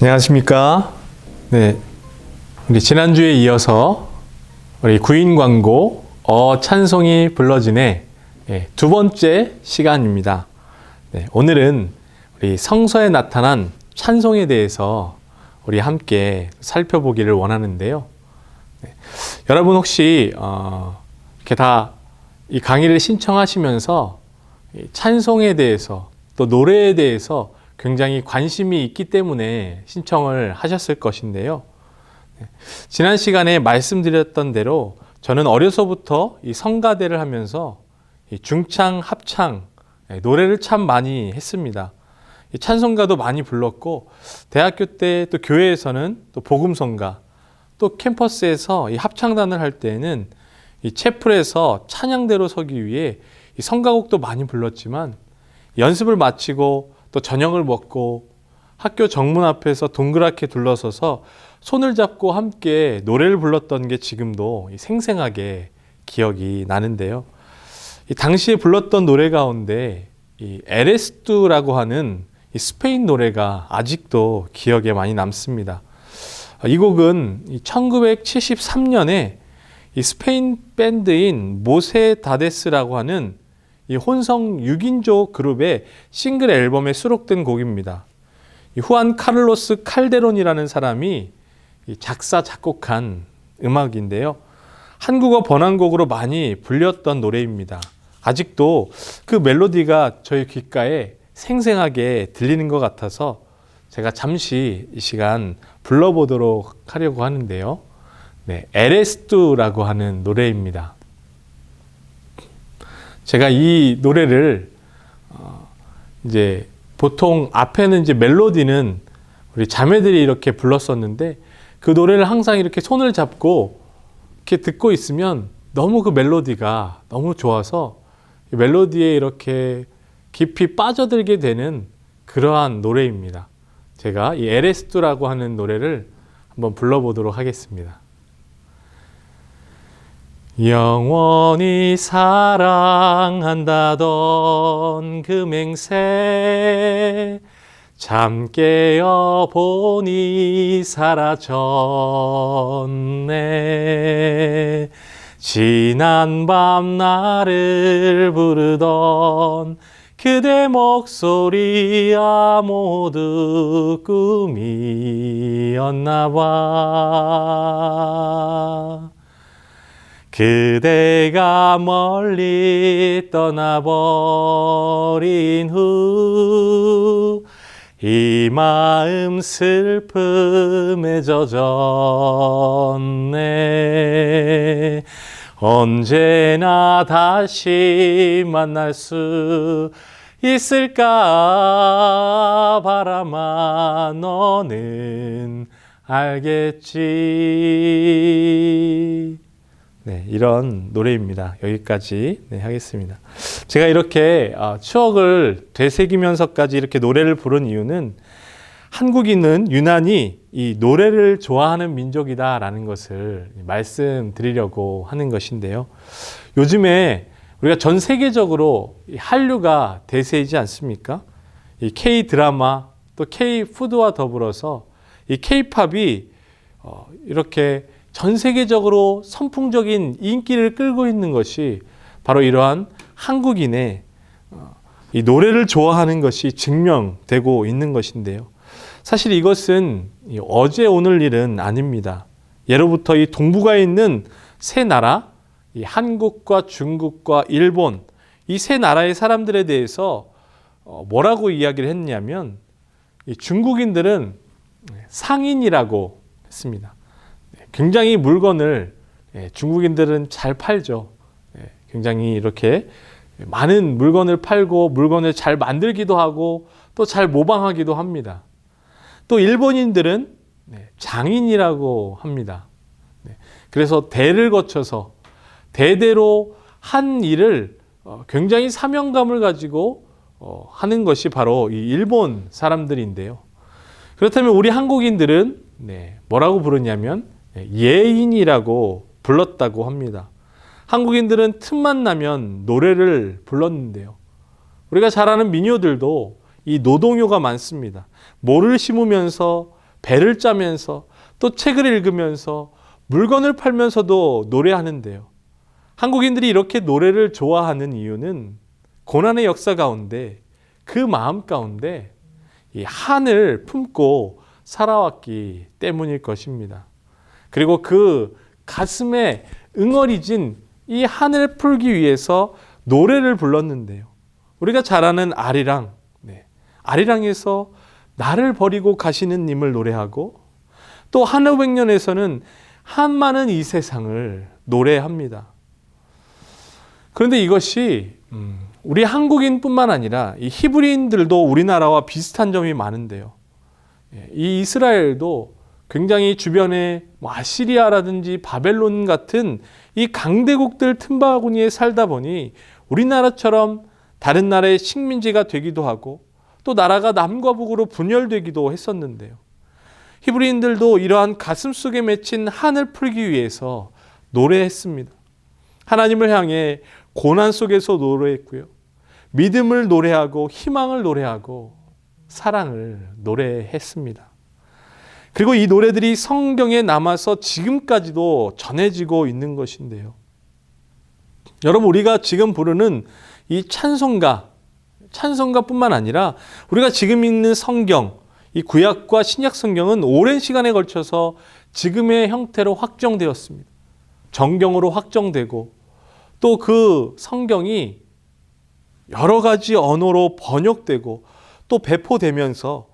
안녕하십니까. 네, 우리 지난주에 이어서 우리 구인 광고 찬송이 불러지네 두 번째 시간입니다. 네, 오늘은 우리 성서에 나타난 찬송에 대해서 우리 함께 살펴보기를 원하는데요. 네, 여러분 혹시 이렇게 다 이 강의를 신청하시면서 찬송에 대해서 또 노래에 대해서 굉장히 관심이 있기 때문에 신청을 하셨을 것인데요. 지난 시간에 말씀드렸던 대로 저는 어려서부터 이 성가대를 하면서 이 중창, 합창, 노래를 참 많이 했습니다. 이 찬송가도 많이 불렀고, 대학교 때 또 교회에서는 또 복음성가, 또 캠퍼스에서 이 합창단을 할 때에는 이 채플에서 찬양대로 서기 위해 이 성가곡도 많이 불렀지만, 연습을 마치고 또 저녁을 먹고 학교 정문 앞에서 동그랗게 둘러서서 손을 잡고 함께 노래를 불렀던 게 지금도 생생하게 기억이 나는데요. 이 당시에 불렀던 노래 가운데 이 에레스투라고 하는 이 스페인 노래가 아직도 기억에 많이 남습니다. 이 곡은 1973년에 이 스페인 밴드인 모세다데스라고 하는 이 혼성 6인조 그룹의 싱글 앨범에 수록된 곡입니다. 이 후안 카를로스 칼데론이라는 사람이 작사, 작곡한 음악인데요. 한국어 번안곡으로 많이 불렸던 노래입니다. 아직도 그 멜로디가 저희 귓가에 생생하게 들리는 것 같아서 제가 잠시 이 시간 불러보도록 하려고 하는데요. 네, 에레스투라고 하는 노래입니다. 제가 이 노래를 이제 보통 앞에는 이제 멜로디는 우리 자매들이 이렇게 불렀었는데, 그 노래를 항상 이렇게 손을 잡고 이렇게 듣고 있으면 너무 그 멜로디가 너무 좋아서 이 멜로디에 이렇게 깊이 빠져들게 되는 그러한 노래입니다. 제가 이 에레스투라고 하는 노래를 한번 불러보도록 하겠습니다. 영원히 사랑한다던 그 맹세 잠 깨어 보니 사라졌네. 지난 밤 나를 부르던 그대 목소리야 모두 꿈이었나 봐. 그대가 멀리 떠나버린 후 이 마음 슬픔에 젖었네. 언제나 다시 만날 수 있을까 바람아 너는 알겠지. 네, 이런 노래입니다. 여기까지 하겠습니다. 제가 이렇게 추억을 되새기면서까지 이렇게 노래를 부른 이유는 한국인은 유난히 이 노래를 좋아하는 민족이다라는 것을 말씀드리려고 하는 것인데요. 요즘에 우리가 전 세계적으로 한류가 대세이지 않습니까? 이 K-드라마 또 K-푸드와 더불어서 이 K-팝이 이렇게 전 세계적으로 선풍적인 인기를 끌고 있는 것이 바로 이러한 한국인의 이 노래를 좋아하는 것이 증명되고 있는 것인데요. 사실 이것은 어제 오늘 일은 아닙니다. 예로부터 이 동북아에 있는 세 나라, 이 한국과 중국과 일본, 이 세 나라의 사람들에 대해서 뭐라고 이야기를 했냐면, 이 중국인들은 상인이라고 했습니다. 굉장히 물건을 중국인들은 잘 팔죠. 굉장히 이렇게 많은 물건을 팔고 물건을 잘 만들기도 하고 또 잘 모방하기도 합니다. 또 일본인들은 장인이라고 합니다. 그래서 대를 거쳐서 대대로 한 일을 굉장히 사명감을 가지고 하는 것이 바로 이 일본 사람들인데요. 그렇다면 우리 한국인들은 뭐라고 부르냐면 예인이라고 불렀다고 합니다. 한국인들은 틈만 나면 노래를 불렀는데요. 우리가 잘 아는 민요들도 이 노동요가 많습니다. 모를 심으면서 배를 짜면서 또 책을 읽으면서 물건을 팔면서도 노래하는데요. 한국인들이 이렇게 노래를 좋아하는 이유는 고난의 역사 가운데 그 마음 가운데 이 한을 품고 살아왔기 때문일 것입니다. 그리고 그 가슴에 응어리진 이 한을 풀기 위해서 노래를 불렀는데요. 우리가 잘 아는 아리랑, 아리랑에서 나를 버리고 가시는 님을 노래하고 또 한오백년에서는 한 많은 이 세상을 노래합니다. 그런데 이것이 우리 한국인뿐만 아니라 이 히브리인들도 우리나라와 비슷한 점이 많은데요. 이 이스라엘도 굉장히 주변에 아시리아라든지 바벨론 같은 이 강대국들 틈바구니에 살다 보니 우리나라처럼 다른 나라의 식민지가 되기도 하고 또 나라가 남과 북으로 분열되기도 했었는데요. 히브리인들도 이러한 가슴 속에 맺힌 한을 풀기 위해서 노래했습니다. 하나님을 향해 고난 속에서 노래했고요. 믿음을 노래하고 희망을 노래하고 사랑을 노래했습니다. 그리고 이 노래들이 성경에 남아서 지금까지도 전해지고 있는 것인데요. 여러분, 우리가 지금 부르는 이 찬송가뿐만 아니라 우리가 지금 읽는 성경, 이 구약과 신약 성경은 오랜 시간에 걸쳐서 지금의 형태로 확정되었습니다. 정경으로 확정되고 또 그 성경이 여러 가지 언어로 번역되고 또 배포되면서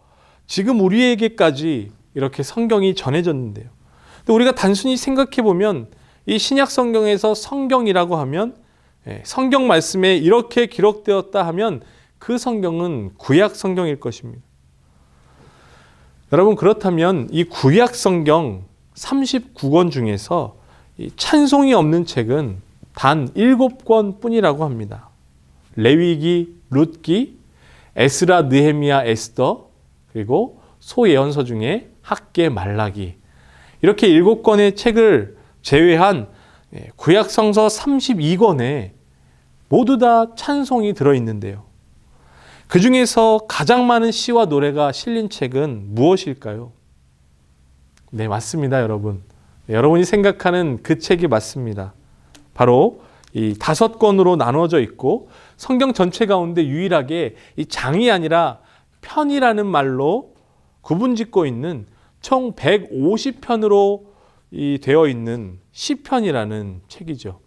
지금 우리에게까지 이렇게 성경이 전해졌는데요. 근데 우리가 단순히 생각해 보면 이 신약 성경에서 성경이라고 하면 성경 말씀에 이렇게 기록되었다 하면 그 성경은 구약 성경일 것입니다. 여러분, 그렇다면 이 구약 성경 39권 중에서 이 찬송이 없는 책은 단 7권 뿐이라고 합니다. 레위기, 룻기, 에스라, 느헤미야, 에스더, 그리고 소예언서 중에 학개, 말라기, 이렇게 7권의 책을 제외한 구약 성서 32권에 모두 다 찬송이 들어있는데요. 그 중에서 가장 많은 시와 노래가 실린 책은 무엇일까요? 네, 맞습니다, 여러분. 여러분이 생각하는 그 책이 맞습니다. 바로 이 5권으로 나눠져 있고 성경 전체 가운데 유일하게 이 장이 아니라 편이라는 말로 구분짓고 있는 총 150편으로 되어 있는 시편이라는 책이죠.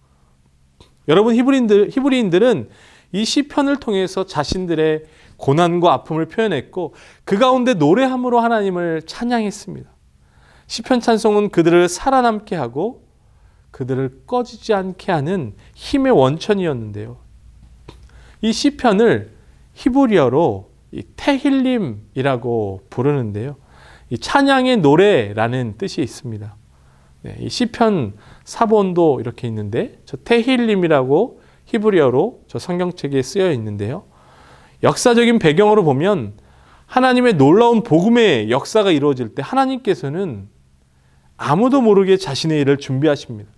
여러분, 히브리인들은 이 시편을 통해서 자신들의 고난과 아픔을 표현했고 그 가운데 노래함으로 하나님을 찬양했습니다. 시편 찬송은 그들을 살아남게 하고 그들을 꺼지지 않게 하는 힘의 원천이었는데요. 이 시편을 히브리어로 테힐림이라고 부르는데요. 이 찬양의 노래라는 뜻이 있습니다. 이 시편 사본도 이렇게 있는데 저 테힐림이라고 히브리어로 저 성경책에 쓰여 있는데요. 역사적인 배경으로 보면 하나님의 놀라운 복음의 역사가 이루어질 때 하나님께서는 아무도 모르게 자신의 일을 준비하십니다.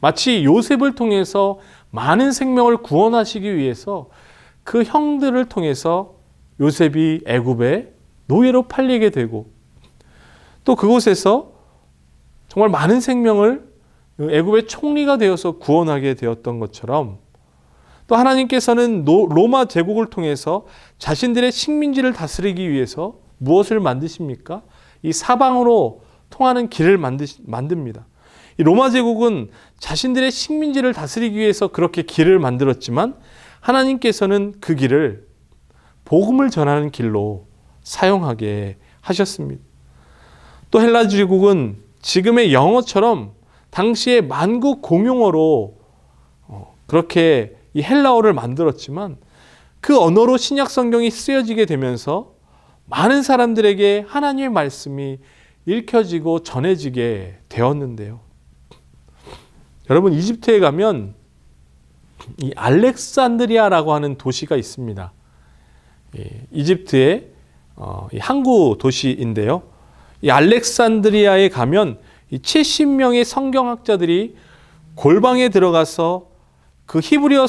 마치 요셉을 통해서 많은 생명을 구원하시기 위해서 그 형들을 통해서 요셉이 애굽에 노예로 팔리게 되고 또 그곳에서 정말 많은 생명을 애굽의 총리가 되어서 구원하게 되었던 것처럼 또 하나님께서는 로마 제국을 통해서 자신들의 식민지를 다스리기 위해서 무엇을 만드십니까? 이 사방으로 통하는 길을 만듭니다. 이 로마 제국은 자신들의 식민지를 다스리기 위해서 그렇게 길을 만들었지만 하나님께서는 그 길을 복음을 전하는 길로 사용하게 하셨습니다. 또 헬라 제국은 지금의 영어처럼 당시에 만국 공용어로 그렇게 이 헬라어를 만들었지만 그 언어로 신약 성경이 쓰여지게 되면서 많은 사람들에게 하나님의 말씀이 읽혀지고 전해지게 되었는데요. 여러분, 이집트에 가면 이 알렉산드리아라고 하는 도시가 있습니다. 이집트의 항구 도시인데요. 이 알렉산드리아에 가면 이 70명의 성경학자들이 골방에 들어가서 그 히브리어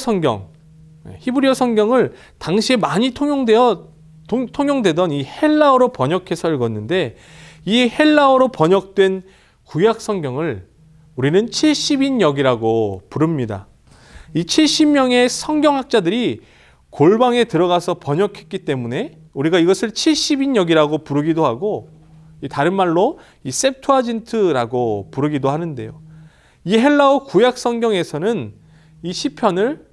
성경을 당시에 많이 통용되어 통용되던 이 헬라어로 번역해서 읽었는데, 이 헬라어로 번역된 구약 성경을 우리는 70인역이라고 부릅니다. 이 70명의 성경학자들이 골방에 들어가서 번역했기 때문에 우리가 이것을 70인역이라고 부르기도 하고, 다른 말로 이 셉투아진트라고 부르기도 하는데요. 이 헬라어 구약 성경에서는 이 시편을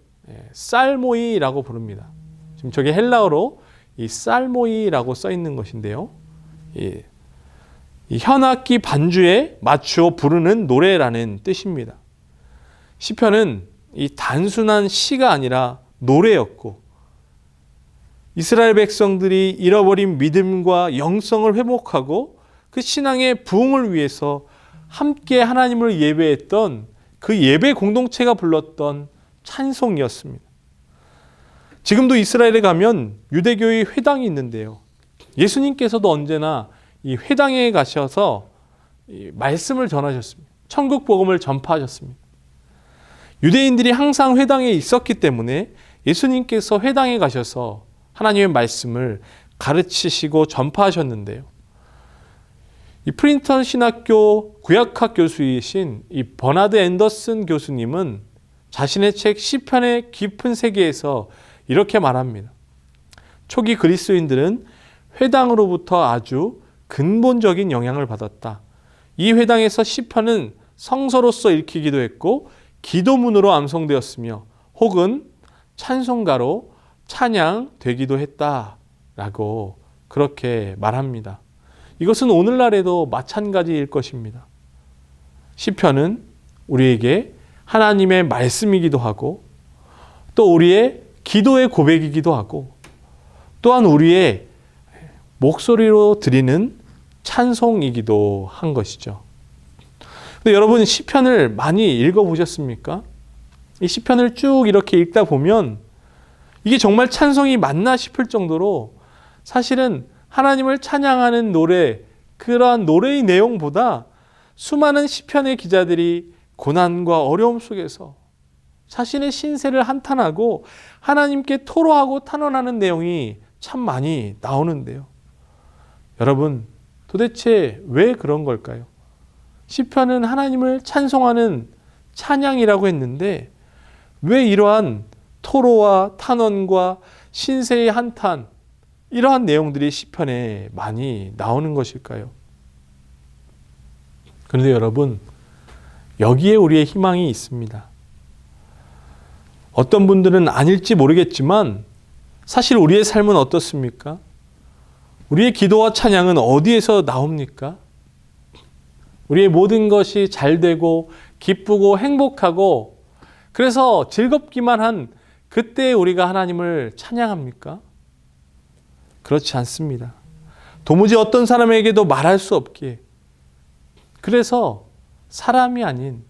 살모이라고 부릅니다. 지금 저게 헬라어로 이 살모이라고 써 있는 것인데요. 이 현악기 반주에 맞추어 부르는 노래라는 뜻입니다. 시편은 이 단순한 시가 아니라 노래였고, 이스라엘 백성들이 잃어버린 믿음과 영성을 회복하고 그 신앙의 부흥을 위해서 함께 하나님을 예배했던 그 예배 공동체가 불렀던 찬송이었습니다. 지금도 이스라엘에 가면 유대교의 회당이 있는데요. 예수님께서도 언제나 이 회당에 가셔서 말씀을 전하셨습니다. 천국 복음을 전파하셨습니다. 유대인들이 항상 회당에 있었기 때문에 예수님께서 회당에 가셔서 하나님의 말씀을 가르치시고 전파하셨는데요. 이 프린스턴 신학교 구약학 교수이신 이 버나드 앤더슨 교수님은 자신의 책 시편의 깊은 세계에서 이렇게 말합니다. 초기 그리스도인들은 회당으로부터 아주 근본적인 영향을 받았다. 이 회당에서 시편은 성서로서 읽히기도 했고 기도문으로 암송되었으며 혹은 찬송가로 찬양되기도 했다라고 그렇게 말합니다. 이것은 오늘날에도 마찬가지일 것입니다. 시편은 우리에게 하나님의 말씀이기도 하고 또 우리의 기도의 고백이기도 하고 또한 우리의 목소리로 드리는 찬송이기도 한 것이죠. 근데 여러분 시편을 많이 읽어보셨습니까? 이 시편을 쭉 이렇게 읽다 보면 이게 정말 찬송이 맞나 싶을 정도로 사실은 하나님을 찬양하는 노래, 그러한 노래의 내용보다 수많은 시편의 기자들이 고난과 어려움 속에서 자신의 신세를 한탄하고 하나님께 토로하고 탄원하는 내용이 참 많이 나오는데요. 여러분, 도대체 왜 그런 걸까요? 시편은 하나님을 찬송하는 찬양이라고 했는데 왜 이러한 토로와 탄원과 신세의 한탄, 이러한 내용들이 시편에 많이 나오는 것일까요? 그런데 여러분, 여기에 우리의 희망이 있습니다. 어떤 분들은 아닐지 모르겠지만 사실 우리의 삶은 어떻습니까? 우리의 기도와 찬양은 어디에서 나옵니까? 우리의 모든 것이 잘 되고 기쁘고 행복하고 그래서 즐겁기만 한 그때 우리가 하나님을 찬양합니까? 그렇지 않습니다. 도무지 어떤 사람에게도 말할 수 없기에 그래서 사람이 아닌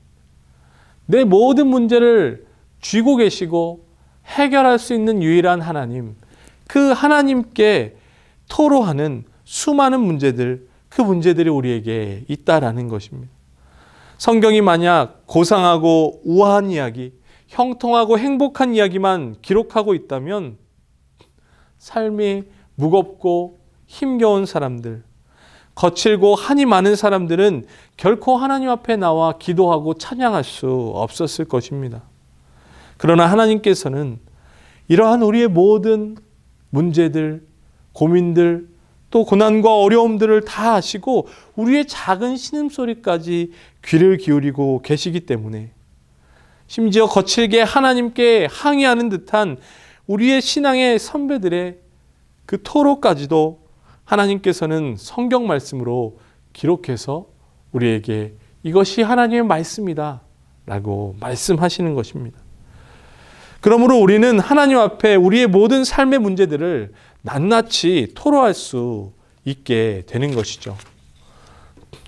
내 모든 문제를 쥐고 계시고 해결할 수 있는 유일한 하나님, 그 하나님께 토로하는 수많은 문제들, 그 문제들이 우리에게 있다라는 것입니다. 성경이 만약 고상하고 우아한 이야기, 형통하고 행복한 이야기만 기록하고 있다면 삶이 무겁고 힘겨운 사람들, 거칠고 한이 많은 사람들은 결코 하나님 앞에 나와 기도하고 찬양할 수 없었을 것입니다. 그러나 하나님께서는 이러한 우리의 모든 문제들, 고민들, 또 고난과 어려움들을 다 아시고 우리의 작은 신음소리까지 귀를 기울이고 계시기 때문에 심지어 거칠게 하나님께 항의하는 듯한 우리의 신앙의 선배들의 그 토로까지도 하나님께서는 성경 말씀으로 기록해서 우리에게 이것이 하나님의 말씀이다 라고 말씀하시는 것입니다. 그러므로 우리는 하나님 앞에 우리의 모든 삶의 문제들을 낱낱이 토로할 수 있게 되는 것이죠.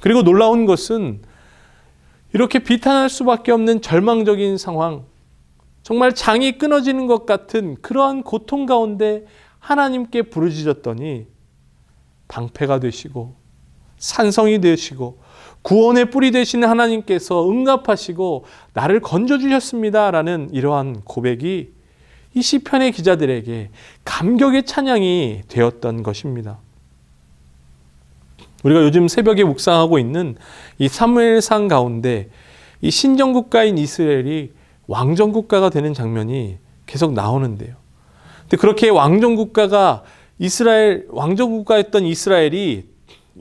그리고 놀라운 것은 이렇게 비탄할 수밖에 없는 절망적인 상황, 정말 장이 끊어지는 것 같은 그러한 고통 가운데 하나님께 부르짖었더니 방패가 되시고 산성이 되시고 구원의 뿌리 되시는 하나님께서 응답하시고 나를 건져주셨습니다라는 이러한 고백이 이 시편의 기자들에게 감격의 찬양이 되었던 것입니다. 우리가 요즘 새벽에 묵상하고 있는 이 사무엘상 가운데 이 신정국가인 이스라엘이 왕정국가가 되는 장면이 계속 나오는데요. 근데 그렇게 왕정국가였던 이스라엘이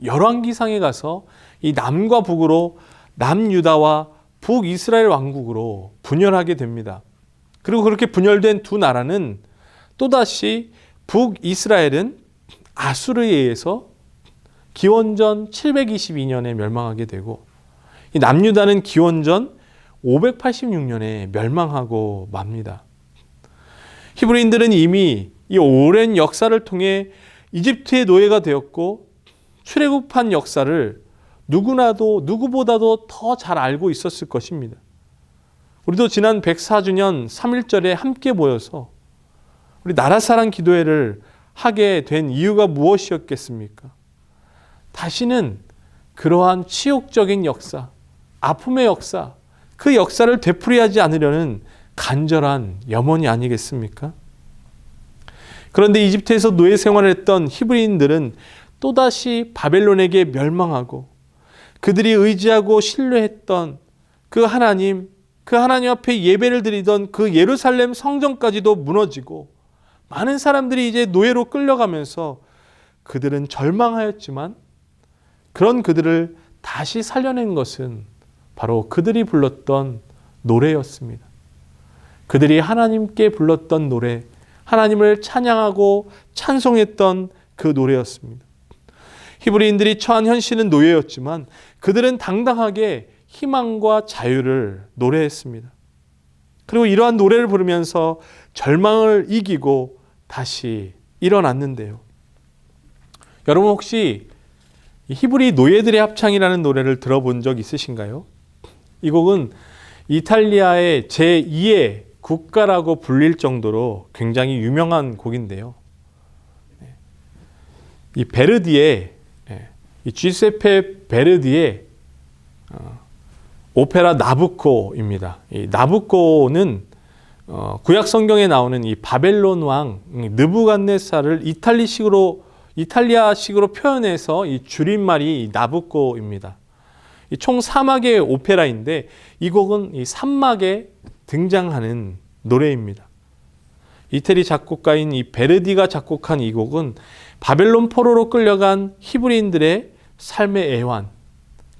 열왕기상에 가서 이 남과 북으로 남유다와 북이스라엘 왕국으로 분열하게 됩니다. 그리고 그렇게 분열된 두 나라는 또다시 북이스라엘은 아수르에 의해서 기원전 722년에 멸망하게 되고, 이 남유다는 기원전 586년에 멸망하고 맙니다. 히브리인들은 이미 이 오랜 역사를 통해 이집트의 노예가 되었고 출애굽한 역사를 누구보다도 더 잘 알고 있었을 것입니다. 우리도 지난 104주년 3.1절에 함께 모여서 우리 나라사랑 기도회를 하게 된 이유가 무엇이었겠습니까? 다시는 그러한 치욕적인 역사, 아픔의 역사, 그 역사를 되풀이하지 않으려는 간절한 염원이 아니겠습니까? 그런데 이집트에서 노예 생활을 했던 히브리인들은 또다시 바벨론에게 멸망하고 그들이 의지하고 신뢰했던 그 하나님 앞에 예배를 드리던 그 예루살렘 성전까지도 무너지고 많은 사람들이 이제 노예로 끌려가면서 그들은 절망하였지만 그런 그들을 다시 살려낸 것은 바로 그들이 불렀던 노래였습니다. 그들이 하나님께 불렀던 노래, 하나님을 찬양하고 찬송했던 그 노래였습니다. 히브리인들이 처한 현실은 노예였지만 그들은 당당하게 희망과 자유를 노래했습니다. 그리고 이러한 노래를 부르면서 절망을 이기고 다시 일어났는데요. 여러분 혹시 히브리 노예들의 합창이라는 노래를 들어본 적 있으신가요? 이 곡은 이탈리아의 제2의 국가라고 불릴 정도로 굉장히 유명한 곡인데요. 이 베르디의 이 주세페 베르디의 오페라 나부코입니다. 이 나부코는 구약 성경에 나오는 이 바벨론 왕 느부갓네살을 이탈리아식으로 표현해서 이 줄임말이 이 나부코입니다. 총 3막의 오페라인데 이 곡은 이 3막에 등장하는 노래입니다. 이태리 작곡가인 이 베르디가 작곡한 이 곡은 바벨론 포로로 끌려간 히브리인들의 삶의 애환,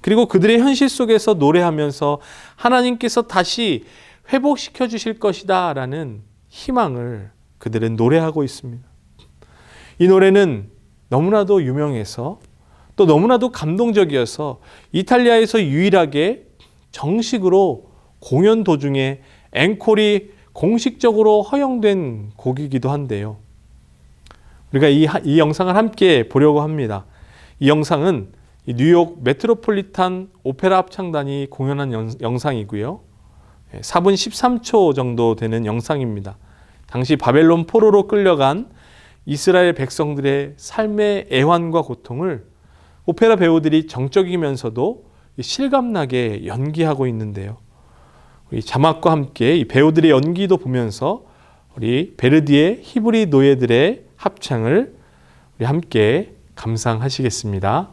그리고 그들의 현실 속에서 노래하면서 하나님께서 다시 회복시켜 주실 것이다 라는 희망을 그들은 노래하고 있습니다. 이 노래는 너무나도 유명해서 또 너무나도 감동적이어서 이탈리아에서 유일하게 정식으로 공연 도중에 앵콜이 공식적으로 허용된 곡이기도 한데요. 우리가 이 영상을 함께 보려고 합니다. 이 영상은 뉴욕 메트로폴리탄 오페라 합창단이 공연한 영상이고요. 4분 13초 정도 되는 영상입니다. 당시 바벨론 포로로 끌려간 이스라엘 백성들의 삶의 애환과 고통을 오페라 배우들이 정적이면서도 실감나게 연기하고 있는데요. 우리 자막과 함께 이 배우들의 연기도 보면서 우리 베르디의 히브리 노예들의 합창을 우리 함께 감상하시겠습니다.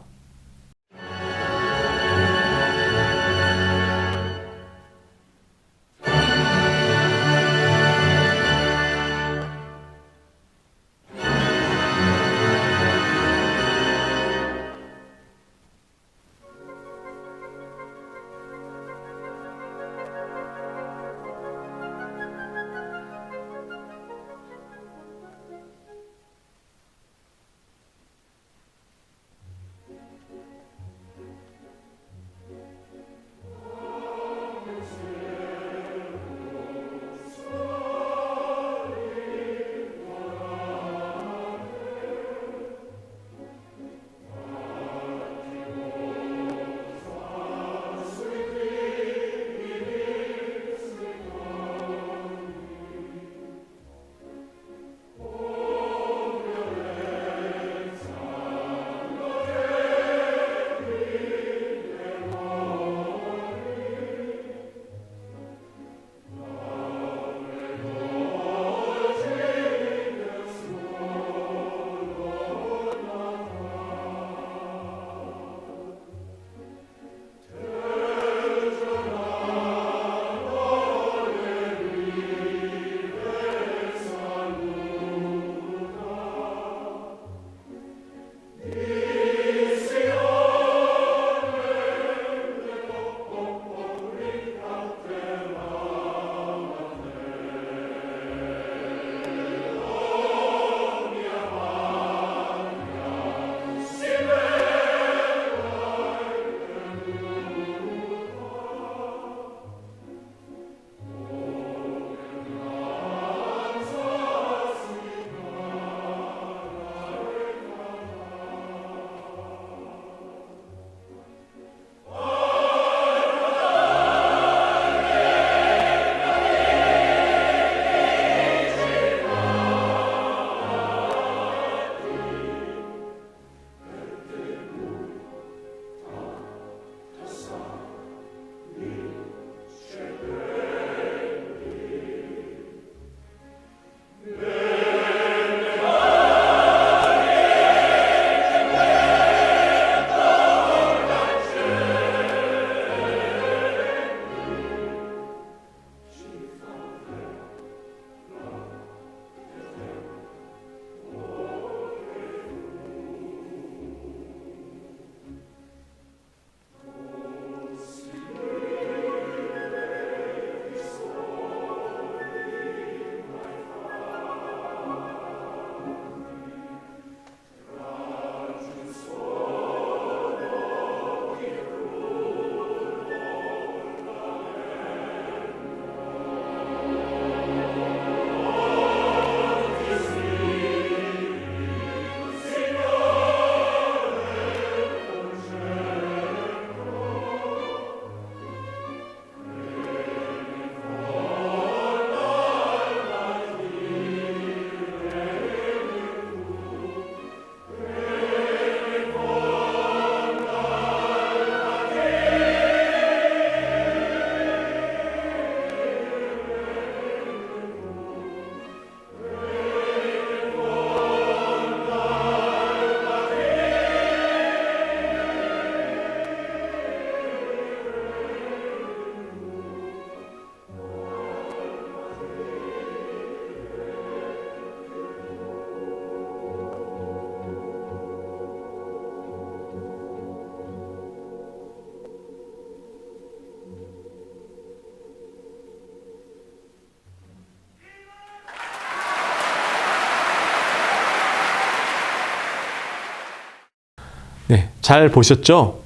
네, 잘 보셨죠?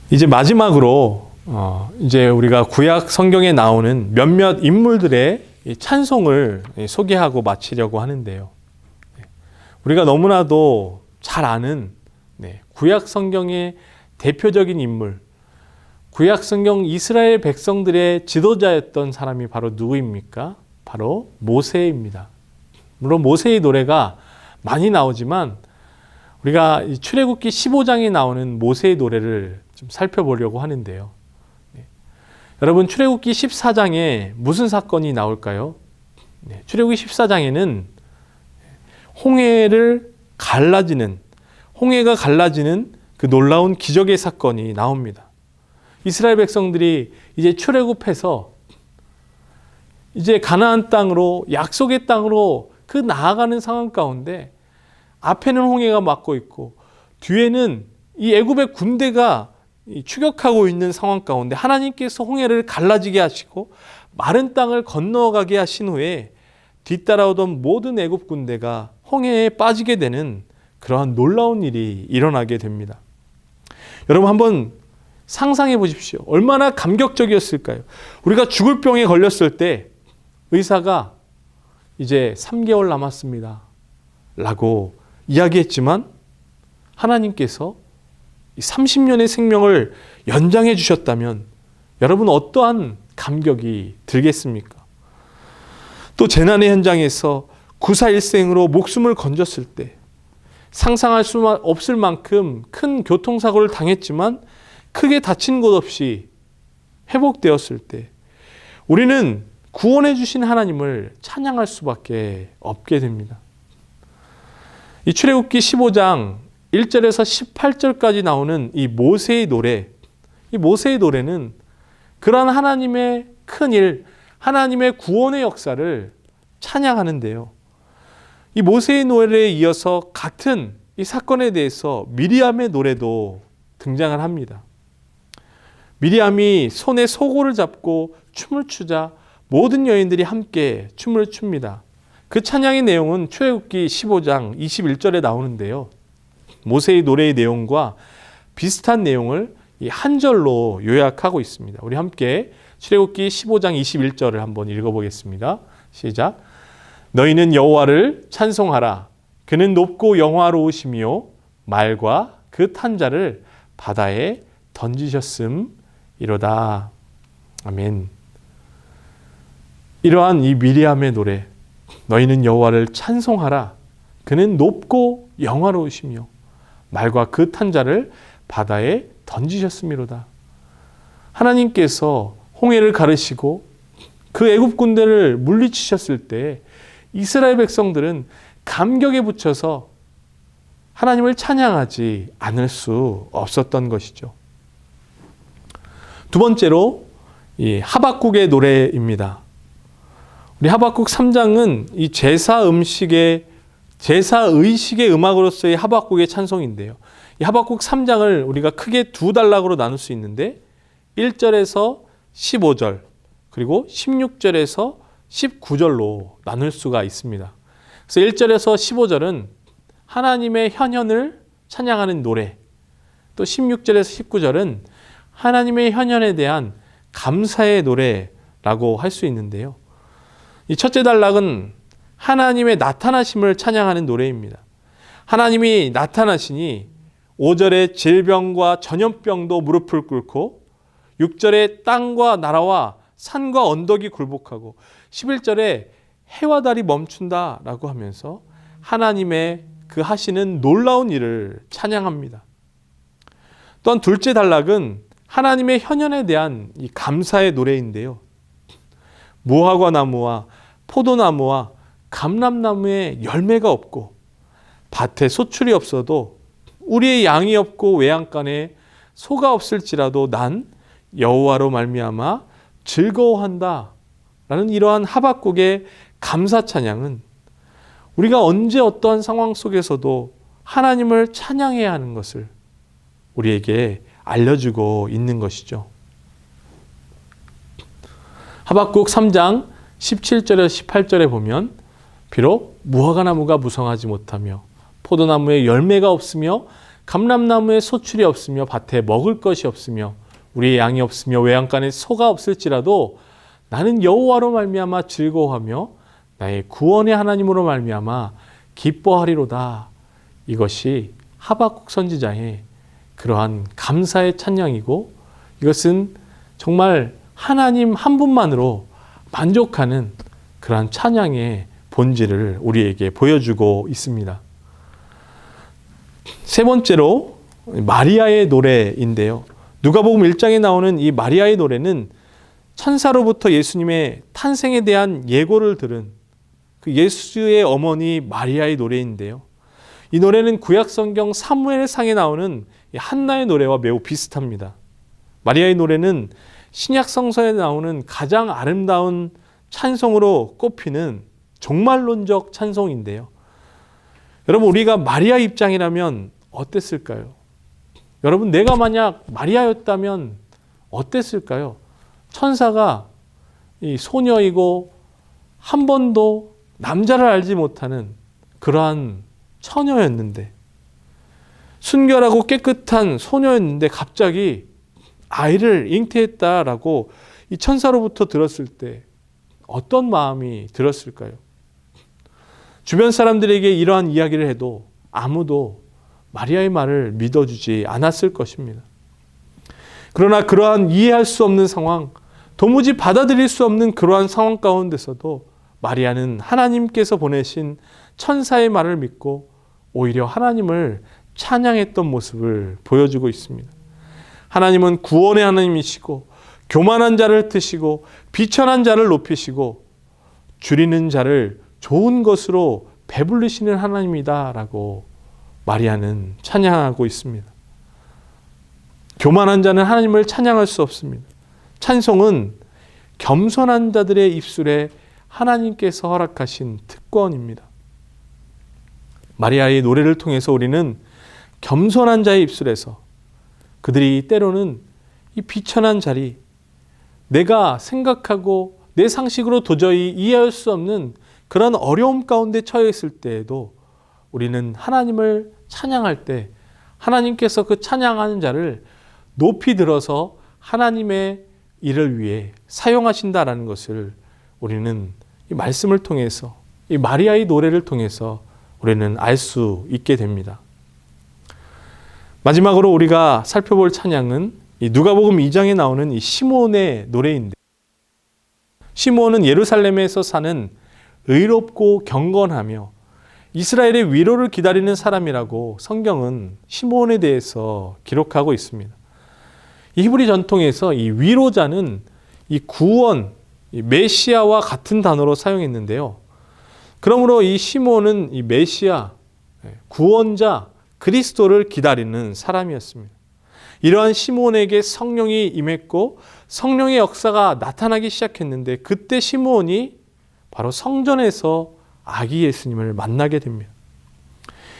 이제 마지막으로 이제 우리가 구약 성경에 나오는 몇몇 인물들의 찬송을 소개하고 마치려고 하는데요. 우리가 너무나도 잘 아는 구약 성경의 대표적인 인물, 구약 성경 이스라엘 백성들의 지도자였던 사람이 바로 누구입니까? 바로 모세입니다. 물론 모세의 노래가 많이 나오지만 우리가 출애굽기 15장에 나오는 모세의 노래를 좀 살펴보려고 하는데요. 여러분, 출애굽기 14장에 무슨 사건이 나올까요? 출애굽기 14장에는 홍해가 갈라지는 그 놀라운 기적의 사건이 나옵니다. 이스라엘 백성들이 이제 출애굽해서 이제 가나안 땅으로, 약속의 땅으로 그 나아가는 상황 가운데 앞에는 홍해가 막고 있고 뒤에는 이 애굽의 군대가 추격하고 있는 상황 가운데 하나님께서 홍해를 갈라지게 하시고 마른 땅을 건너가게 하신 후에 뒤따라오던 모든 애굽 군대가 홍해에 빠지게 되는 그러한 놀라운 일이 일어나게 됩니다. 여러분, 한번 상상해 보십시오. 얼마나 감격적이었을까요? 우리가 죽을 병에 걸렸을 때 의사가 이제 3개월 남았습니다 라고 이야기했지만 하나님께서 30년의 생명을 연장해 주셨다면 여러분, 어떠한 감격이 들겠습니까? 또 재난의 현장에서 구사일생으로 목숨을 건졌을 때 상상할 수 없을 만큼 큰 교통사고를 당했지만 크게 다친 곳 없이 회복되었을 때 우리는 구원해 주신 하나님을 찬양할 수밖에 없게 됩니다. 이 출애굽기 15장 1절에서 18절까지 나오는 이 모세의 노래, 이 모세의 노래는 그러한 하나님의 큰 일, 하나님의 구원의 역사를 찬양하는데요. 이 모세의 노래에 이어서 같은 이 사건에 대해서 미리암의 노래도 등장을 합니다. 미리암이 손에 소고를 잡고 춤을 추자 모든 여인들이 함께 춤을 춥니다. 그 찬양의 내용은 출애굽기 15장 21절에 나오는데요. 모세의 노래의 내용과 비슷한 내용을 이 한 절로 요약하고 있습니다. 우리 함께 출애굽기 15장 21절을 한번 읽어보겠습니다. 시작. 너희는 여호와를 찬송하라. 그는 높고 영화로우시며 말과 그 탄 자를 바다에 던지셨음이로다. 아멘. 이러한 이 미리암의 노래, 너희는 여호와를 찬송하라. 그는 높고 영화로우시며 말과 그 탄 자를 바다에 던지셨음이로다. 하나님께서 홍해를 가르시고 그 애굽 군대를 물리치셨을 때 이스라엘 백성들은 감격에 붙여서 하나님을 찬양하지 않을 수 없었던 것이죠. 두 번째로 이 하박국의 노래입니다. 우리 하박국 3장은 이 제사의식의 음악으로서의 하박국의 찬송인데요. 이 하박국 3장을 우리가 크게 두 단락으로 나눌 수 있는데 1절에서 15절 그리고 16절에서 19절로 나눌 수가 있습니다. 그래서 1절에서 15절은 하나님의 현현을 찬양하는 노래, 또 16절에서 19절은 하나님의 현현에 대한 감사의 노래라고 할 수 있는데요. 이 첫째 단락은 하나님의 나타나심을 찬양하는 노래입니다. 하나님이 나타나시니 5절에 질병과 전염병도 무릎을 꿇고 6절에 땅과 나라와 산과 언덕이 굴복하고 11절에 해와 달이 멈춘다라고 하면서 하나님의 그 하시는 놀라운 일을 찬양합니다. 또한 둘째 단락은 하나님의 현현에 대한 이 감사의 노래인데요. 무화과 나무와 포도나무와 감람나무에 열매가 없고 밭에 소출이 없어도 우리의 양이 없고 외양간에 소가 없을지라도 난 여호와로 말미암아 즐거워한다 라는 이러한 하박국의 감사 찬양은 우리가 언제 어떠한 상황 속에서도 하나님을 찬양해야 하는 것을 우리에게 알려주고 있는 것이죠. 하박국 3장 17절에서 18절에 보면 비록 무화과 나무가 무성하지 못하며 포도나무에 열매가 없으며 감람나무에 소출이 없으며 밭에 먹을 것이 없으며 우리의 양이 없으며 외양간에 소가 없을지라도 나는 여호와로 말미암아 즐거워하며 나의 구원의 하나님으로 말미암아 기뻐하리로다. 이것이 하박국 선지자의 그러한 감사의 찬양이고, 이것은 정말 하나님 한 분만으로 만족하는 그러한 찬양의 본질을 우리에게 보여주고 있습니다. 세 번째로 마리아의 노래인데요. 누가복음 1장에 나오는 이 마리아의 노래는 천사로부터 예수님의 탄생에 대한 예고를 들은 그 예수의 어머니 마리아의 노래인데요. 이 노래는 구약성경 사무엘상에 나오는 한나의 노래와 매우 비슷합니다. 마리아의 노래는 신약성서에 나오는 가장 아름다운 찬송으로 꼽히는 종말론적 찬송인데요. 여러분, 우리가 마리아 입장이라면 어땠을까요? 여러분, 내가 만약 마리아였다면 어땠을까요? 천사가 이 소녀이고 한 번도 남자를 알지 못하는 그러한 처녀였는데, 순결하고 깨끗한 소녀였는데 갑자기 아이를 잉태했다라고 이 천사로부터 들었을 때 어떤 마음이 들었을까요? 주변 사람들에게 이러한 이야기를 해도 아무도 마리아의 말을 믿어주지 않았을 것입니다. 그러나 그러한 이해할 수 없는 상황, 도무지 받아들일 수 없는 그러한 상황 가운데서도 마리아는 하나님께서 보내신 천사의 말을 믿고 오히려 하나님을 찬양했던 모습을 보여주고 있습니다. 하나님은 구원의 하나님이시고 교만한 자를 트시고 비천한 자를 높이시고 줄이는 자를 좋은 것으로 배불리시는 하나님이다라고 마리아는 찬양하고 있습니다. 교만한 자는 하나님을 찬양할 수 없습니다. 찬송은 겸손한 자들의 입술에 하나님께서 허락하신 특권입니다. 마리아의 노래를 통해서 우리는 겸손한 자의 입술에서, 그들이 때로는 이 비천한 자리, 내가 생각하고 내 상식으로 도저히 이해할 수 없는 그런 어려움 가운데 처해 있을 때에도 우리는 하나님을 찬양할 때 하나님께서 그 찬양하는 자를 높이 들어서 하나님의 일을 위해 사용하신다라는 것을 우리는 이 말씀을 통해서, 이 마리아의 노래를 통해서 우리는 알 수 있게 됩니다. 마지막으로 우리가 살펴볼 찬양은 이 누가복음 2장에 나오는 이 시므온의 노래인데, 시므온은 예루살렘에서 사는 의롭고 경건하며 이스라엘의 위로를 기다리는 사람이라고 성경은 시므온에 대해서 기록하고 있습니다. 이 히브리 전통에서 이 위로자는 이 구원, 이 메시아와 같은 단어로 사용했는데요. 그러므로 이 시므온은 이 메시아, 구원자 그리스도를 기다리는 사람이었습니다. 이러한 시므온에게 성령이 임했고 성령의 역사가 나타나기 시작했는데, 그때 시므온이 바로 성전에서 아기 예수님을 만나게 됩니다.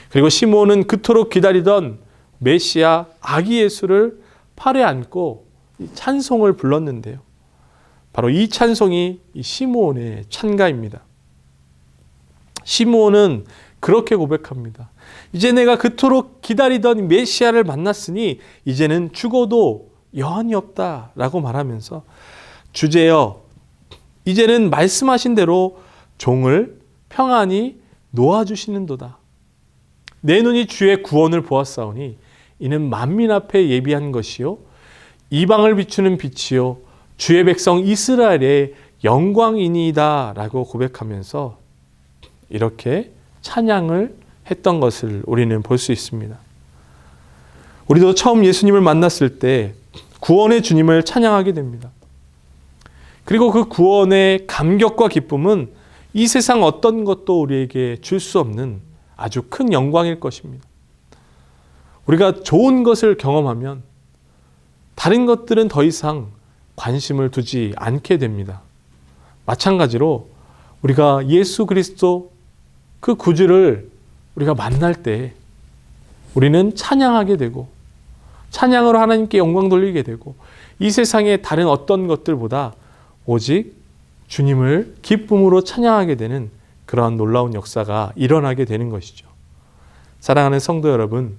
그리고 시므온은 그토록 기다리던 메시아 아기 예수를 팔에 안고 찬송을 불렀는데요. 바로 이 찬송이 이 시므온의 찬가입니다. 시므온은 그렇게 고백합니다. 이제 내가 그토록 기다리던 메시아를 만났으니 이제는 죽어도 여한이 없다라고 말하면서, 주제여 이제는 말씀하신 대로 종을 평안히 놓아주시는도다. 내 눈이 주의 구원을 보았사오니 이는 만민 앞에 예비한 것이요 이방을 비추는 빛이요 주의 백성 이스라엘의 영광이니이다 라고 고백하면서 이렇게 찬양을 했던 것을 우리는 볼 수 있습니다. 우리도 처음 예수님을 만났을 때 구원의 주님을 찬양하게 됩니다. 그리고 그 구원의 감격과 기쁨은 이 세상 어떤 것도 우리에게 줄 수 없는 아주 큰 영광일 것입니다. 우리가 좋은 것을 경험하면 다른 것들은 더 이상 관심을 두지 않게 됩니다. 마찬가지로 우리가 예수 그리스도 그 구주를 우리가 만날 때 우리는 찬양하게 되고 찬양으로 하나님께 영광 돌리게 되고 이 세상의 다른 어떤 것들보다 오직 주님을 기쁨으로 찬양하게 되는 그러한 놀라운 역사가 일어나게 되는 것이죠. 사랑하는 성도 여러분,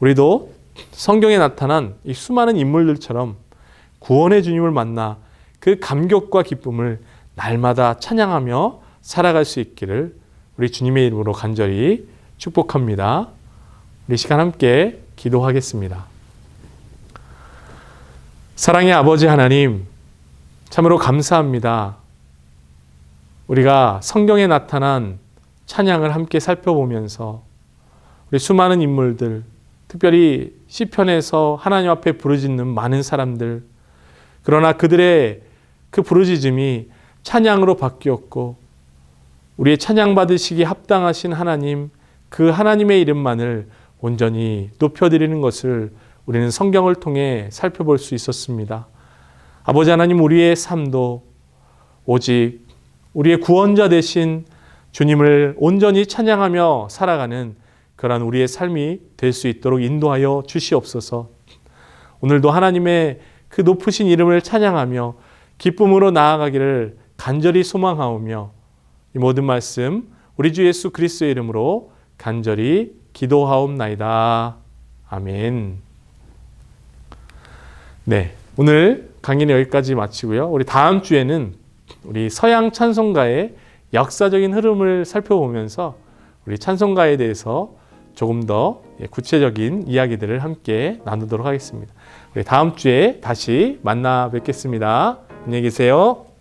우리도 성경에 나타난 이 수많은 인물들처럼 구원의 주님을 만나 그 감격과 기쁨을 날마다 찬양하며 살아갈 수 있기를 우리 주님의 이름으로 간절히 축복합니다. 우리 시간 함께 기도하겠습니다. 사랑의 아버지 하나님, 참으로 감사합니다. 우리가 성경에 나타난 찬양을 함께 살펴보면서 우리 수많은 인물들, 특별히 시편에서 하나님 앞에 부르짖는 많은 사람들, 그러나 그들의 그 부르짖음이 찬양으로 바뀌었고 우리의 찬양 받으시기 합당하신 하나님, 그 하나님의 이름만을 온전히 높여드리는 것을 우리는 성경을 통해 살펴볼 수 있었습니다. 아버지 하나님, 우리의 삶도 오직 우리의 구원자 되신 주님을 온전히 찬양하며 살아가는 그러한 우리의 삶이 될 수 있도록 인도하여 주시옵소서. 오늘도 하나님의 그 높으신 이름을 찬양하며 기쁨으로 나아가기를 간절히 소망하오며 이 모든 말씀 우리 주 예수 그리스도의 이름으로 간절히 기도하옵나이다. 아멘. 네, 오늘 강의는 여기까지 마치고요. 우리 다음 주에는 우리 서양 찬송가의 역사적인 흐름을 살펴보면서 우리 찬송가에 대해서 조금 더 구체적인 이야기들을 함께 나누도록 하겠습니다. 우리 다음 주에 다시 만나 뵙겠습니다. 안녕히 계세요.